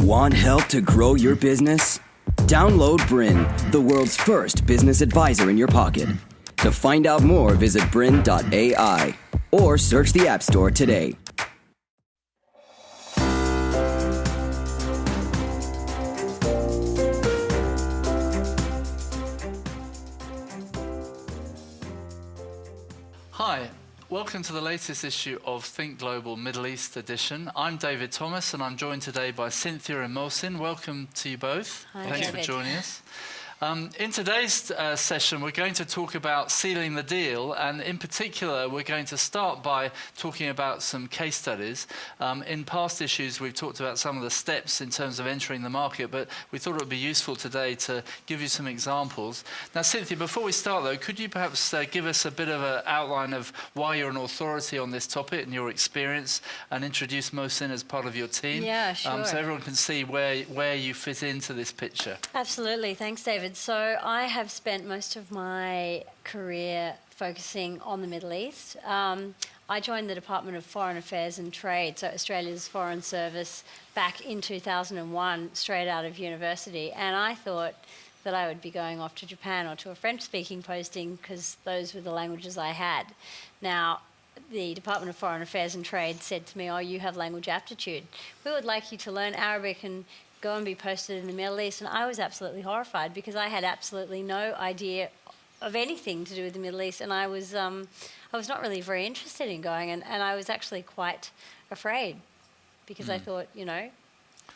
Want help to grow your business? Download BRiN, the world's first business advisor in your pocket. To find out more, visit BRiN.ai or search the App Store today. Hi, welcome to the latest issue of Think Global Middle East Edition. I'm David Thomas and I'm joined today by Cynthia and Masin. Welcome to you both. Hi, Thanks David. for joining us. In today's session, we're going to talk about sealing the deal, and in particular, we're going to start by talking about some case studies. In past issues, we've talked about some of the steps in terms of entering the market, but we thought it would be useful today to give you some examples. Now, Cynthia, before we start, though, could you perhaps give us a bit of an outline of why you're an authority on this topic and your experience, and introduce Masin as part of your team? Yeah, sure. So everyone can see where you fit into this picture. Absolutely. Thanks, David. So I have spent most of my career focusing on the Middle East. I joined the Department of Foreign Affairs and Trade, so Australia's Foreign Service, back in 2001, straight out of university. And I thought that I would be going off to Japan or to a French-speaking posting because those were the languages I had. Now, the Department of Foreign Affairs and Trade said to me, "Oh, you have language aptitude. We would like you to learn Arabic and go and be posted in the Middle East." And I was absolutely horrified because I had absolutely no idea of anything to do with the Middle East, and I was not really very interested in going, and I was actually quite afraid because I thought,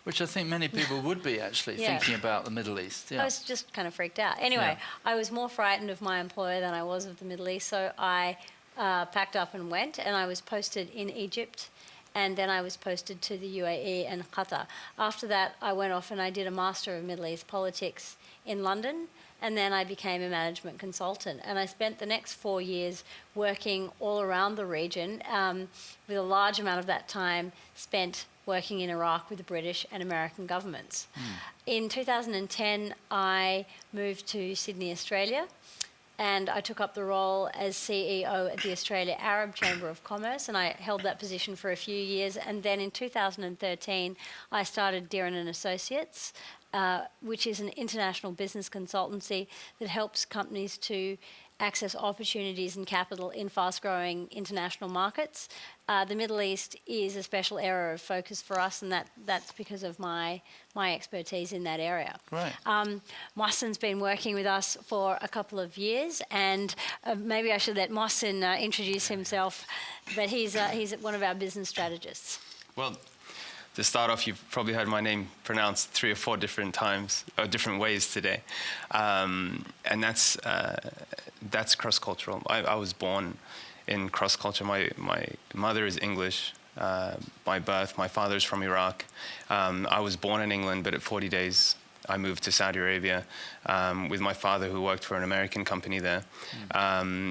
Which I think many people would be actually thinking about the Middle East. Yeah. I was just kind of freaked out. Anyway, I was more frightened of my employer than I was of the Middle East, so I packed up and went, and I was posted in Egypt, and then I was posted to the UAE and Qatar. After that, I went off and I did a Master of Middle East Politics in London, and then I became a management consultant. And I spent the next 4 years working all around the region, with a large amount of that time spent working in Iraq with the British and American governments. In 2010, I moved to Sydney, Australia, and I took up the role as CEO at the Australia Arab Chamber of Commerce, and I held that position for a few years. And then in 2013, I started Dearin and Associates, which is an international business consultancy that helps companies to access opportunities and capital in fast-growing international markets. The Middle East is a special area of focus for us, and that's because of my expertise in that area. Right. Masin's been working with us for a couple of years, and maybe I should let Masin introduce himself, but he's one of our business strategists. Well, to start off, you've probably heard my name pronounced 3 or 4 different times, or different ways today, and that's cross-cultural. I was born in cross-culture. My mother is English by birth. My father's from Iraq. I was born in England, but at 40 days, I moved to Saudi Arabia with my father, who worked for an American company there.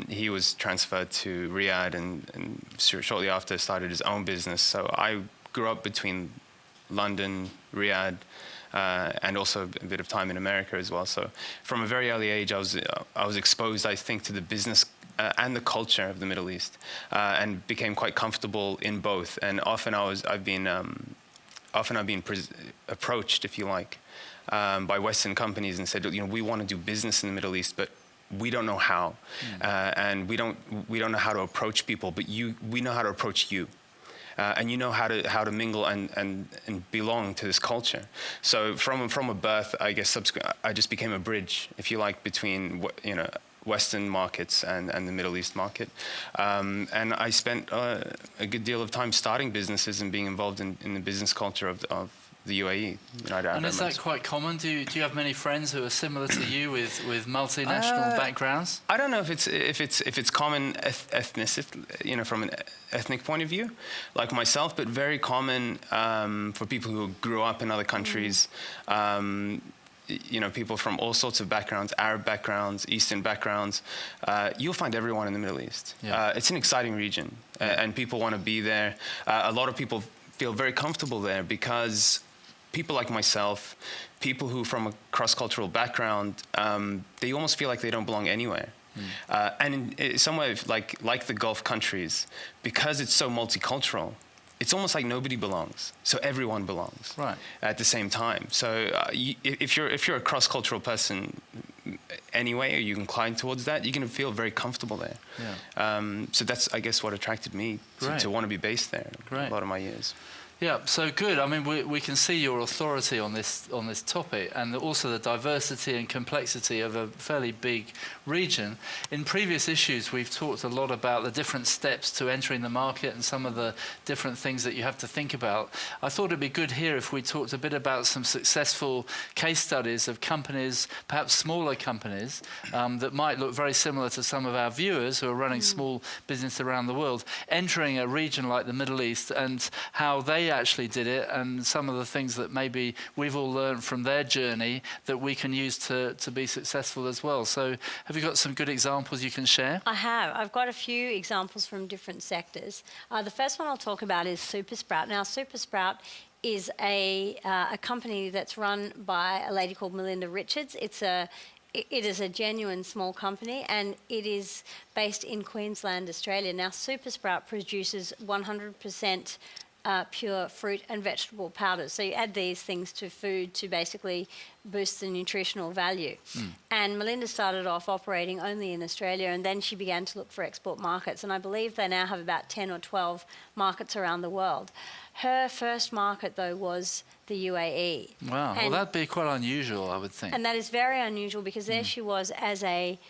He was transferred to Riyadh and shortly after started his own business. So I grew up between London, Riyadh, and also a bit of time in America as well. So from a very early age, I was exposed, I think, to the business and the culture of the Middle East, and became quite comfortable in both. And often I've been approached, if you like, by Western companies and said, we want to do business in the Middle East, but we don't know how, and we don't know how to approach people, but we know how to approach you. And you know how to mingle and belong to this culture. So from a birth, I guess I just became a bridge, if you like, between Western markets and the Middle East market. And I spent a good deal of time starting businesses and being involved in the business culture of the UAE, United Arab Emirates. And is that quite common? Do you have many friends who are similar to you with multinational backgrounds? I don't know if it's common from an ethnic point of view, like myself, but very common for people who grew up in other countries. People from all sorts of backgrounds, Arab backgrounds, Eastern backgrounds. You'll find everyone in the Middle East. Yeah. It's an exciting region, and people want to be there. A lot of people feel very comfortable there because people like myself, people who from a cross-cultural background, they almost feel like they don't belong anywhere. And in some way, like the Gulf countries, because it's so multicultural, it's almost like nobody belongs. So everyone belongs at the same time. So if you're a cross-cultural person anyway, or you incline towards that, you're going to feel very comfortable there. So that's, I guess, what attracted me to want to be based there a lot of my years. Yeah, so good. I mean, we can see your authority on this topic, and also the diversity and complexity of a fairly big region. In previous issues, we've talked a lot about the different steps to entering the market and some of the different things that you have to think about. I thought it'd be good here if we talked a bit about some successful case studies of companies, perhaps smaller companies, that might look very similar to some of our viewers who are running small business around the world, entering a region like the Middle East, and how they actually did it, and some of the things that maybe we've all learned from their journey that we can use to be successful as well. So have you got some good examples you can share? I have. I've got a few examples from different sectors. The first one I'll talk about is Supersprout. Now, Supersprout is a company that's run by a lady called Melinda Richards. It is a genuine small company, and it is based in Queensland, Australia. Now, Supersprout produces 100% pure fruit and vegetable powders. So you add these things to food to basically boost the nutritional value. And Melinda started off operating only in Australia, and then she began to look for export markets. And I believe they now have about 10 or 12 markets around the world. Her first market, though, was the UAE. Wow, well, that'd be quite unusual, I would think. And that is very unusual, because there she was as a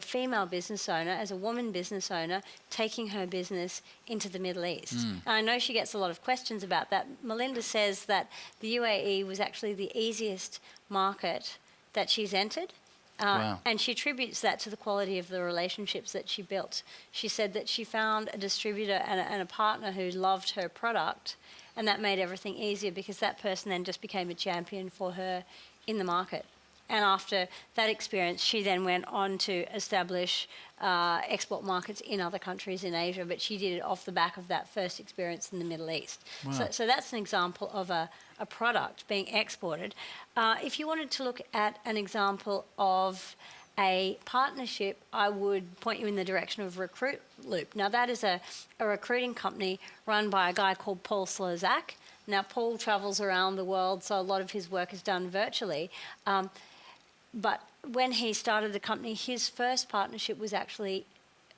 female business owner, as a woman business owner, taking her business into the Middle East. And I know she gets a lot of questions about that. Melinda says that the UAE was actually the easiest market that she's entered. And she attributes that to the quality of the relationships that she built. She said that she found a distributor and a partner who loved her product, and that made everything easier, because that person then just became a champion for her in the market. And after that experience, she then went on to establish export markets in other countries in Asia, but she did it off the back of that first experience in the Middle East. So that's an example of a product being exported. If you wanted to look at an example of a partnership, I would point you in the direction of Recruit Loop. Now, that is a recruiting company run by a guy called Paul Slozak. Now, Paul travels around the world, so a lot of his work is done virtually. But when he started the company, his first partnership was actually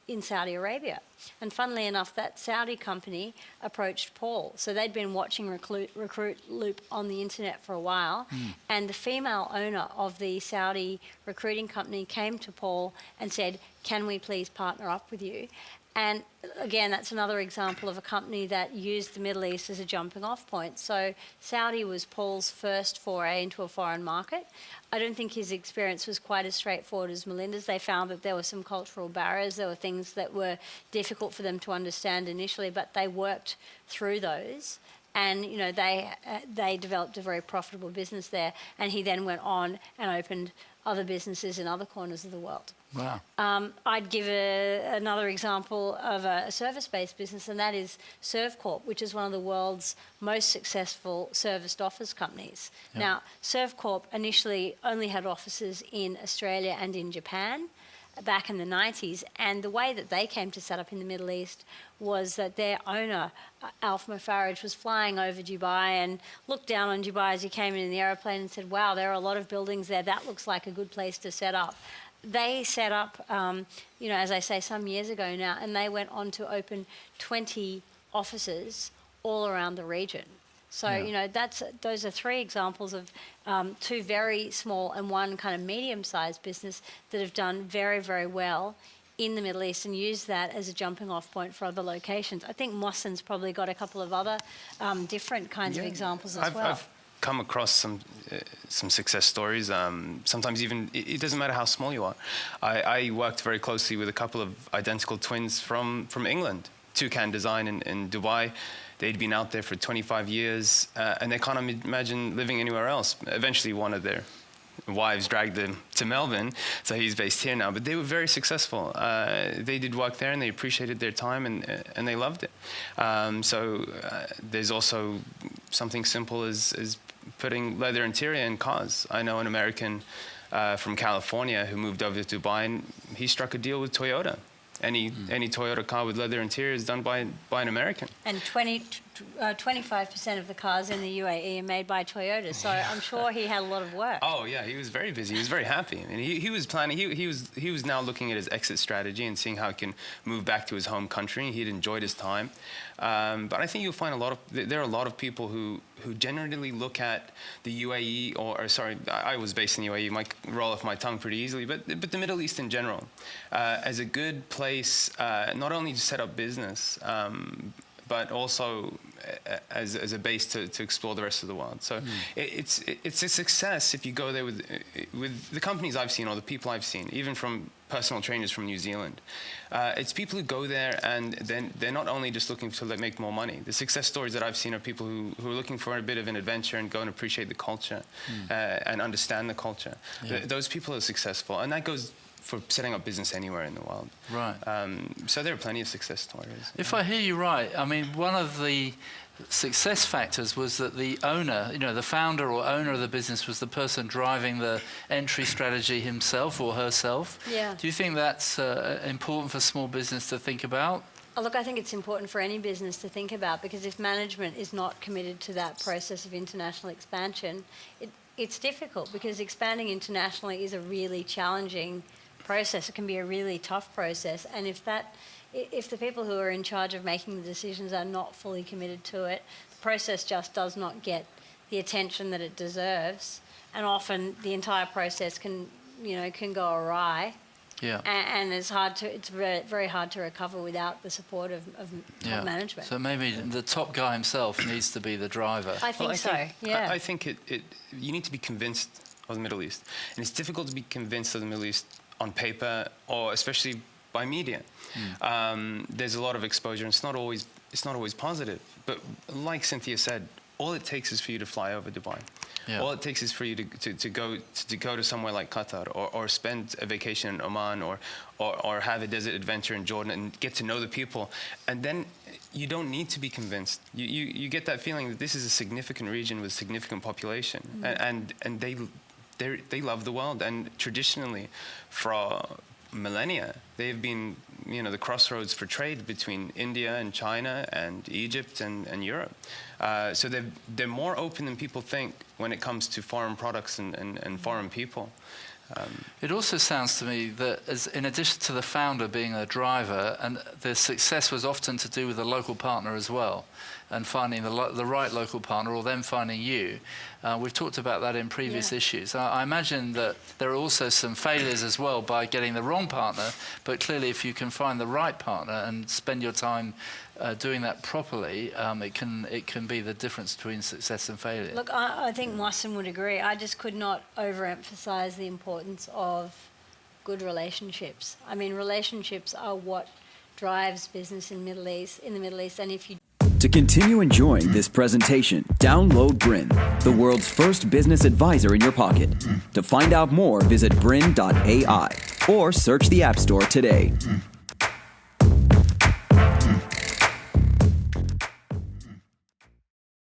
in Saudi Arabia. And funnily enough, that Saudi company approached Paul. So they'd been watching Recruit Loop on the internet for a while. And the female owner of the Saudi recruiting company came to Paul and said, "Can we please partner up with you?" And again, that's another example of a company that used the Middle East as a jumping off point. So Saudi was Paul's first foray into a foreign market. I don't think his experience was quite as straightforward as Melinda's. They found that there were some cultural barriers. There were things that were difficult for them to understand initially, but they worked through those. And, you know, they developed a very profitable business there. And he then went on and opened other businesses in other corners of the world. Wow. I'd give another example of a service-based business, and that is ServCorp, which is one of the world's most successful serviced office companies. Now, ServCorp initially only had offices in Australia and in Japan back in the 90s, and the way that they came to set up in the Middle East was that their owner, Alf Mofarraj, was flying over Dubai and looked down on Dubai as he came in the aeroplane and said, "Wow, there are a lot of buildings there. That looks like a good place to set up." They set up, you know, as I say, some years ago now, and they went on to open 20 offices all around the region. So, you know, those are three examples of two very small and one kind of medium-sized business that have done very, very well in the Middle East and used that as a jumping off point for other locations. I think Masin's probably got a couple of other different kinds of examples as well. I've come across some success stories. Sometimes even, it doesn't matter how small you are. I worked very closely with a couple of identical twins from England, Toucan Design in Dubai. They'd been out there for 25 years, and they can't imagine living anywhere else. Eventually, one of their wives dragged them to Melbourne, so he's based here now. But they were very successful. They did work there, and they appreciated their time, and they loved it. There's also something simple as putting leather interior in cars. I know an American from California who moved over to Dubai, and he struck a deal with Toyota. Any Toyota car with leather interior is done by an American. And 25% of the cars in the UAE are made by Toyota, so I'm sure he had a lot of work. Oh yeah, he was very busy. He was very happy. I mean, he was planning. He was now looking at his exit strategy and seeing how he can move back to his home country. He'd enjoyed his time, but I think you'll find there are a lot of people who generally look at the UAE or sorry, I was based in the UAE. You might roll off my tongue pretty easily, but the Middle East in general as a good place not only to set up business. But also as a base to explore the rest of the world. So it's a success if you go there with the companies I've seen or the people I've seen, even from personal trainers from New Zealand. It's people who go there and then they're not only just looking to make more money. The success stories that I've seen are people who are looking for a bit of an adventure and go and appreciate the culture and understand the culture. Those people are successful, and that goes for setting up business anywhere in the world. Right. So there are plenty of success stories. If I hear you right, I mean, one of the success factors was that the owner, the founder or owner of the business was the person driving the entry strategy himself or herself. Yeah. Do you think that's important for small business to think about? Oh, look, I think it's important for any business to think about, because if management is not committed to that process of international expansion, it's difficult, because expanding internationally is a really challenging process. It can be a really tough process, and if the people who are in charge of making the decisions are not fully committed to it, the process just does not get the attention that it deserves, and often the entire process can go awry. Yeah. And it's very, very hard to recover without the support of top management. So maybe the top guy himself needs to be the driver. I think so. Yeah. I think you need to be convinced of the Middle East, and it's difficult to be convinced of the Middle East on paper, or especially by media. There's a lot of exposure, and it's not always positive. But like Cynthia said, all it takes is for you to fly over Dubai. Yeah. All it takes is for you to go to somewhere like Qatar, or spend a vacation in Oman, or have a desert adventure in Jordan and get to know the people, and then you don't need to be convinced. You get that feeling that this is a significant region with significant population, and they love the world, and traditionally, for millennia, they've been the crossroads for trade between India and China and Egypt and Europe. So they're more open than people think when it comes to foreign products and foreign people. It also sounds to me that, in addition to the founder being a driver, and the success was often to do with the local partner as well, and finding the right local partner, or them finding you. We've talked about that in previous issues. I imagine that there are also some failures as well by getting the wrong partner, but clearly if you can find the right partner and spend your time doing that properly, it can be the difference between success and failure. Look, I think Masin would agree. I just could not overemphasize the importance of good relationships. I mean, relationships are what drives business in the Middle East, and if you... To continue enjoying this presentation, download BRiN, the world's first business advisor in your pocket. To find out more, visit BRiN.ai or search the App Store today.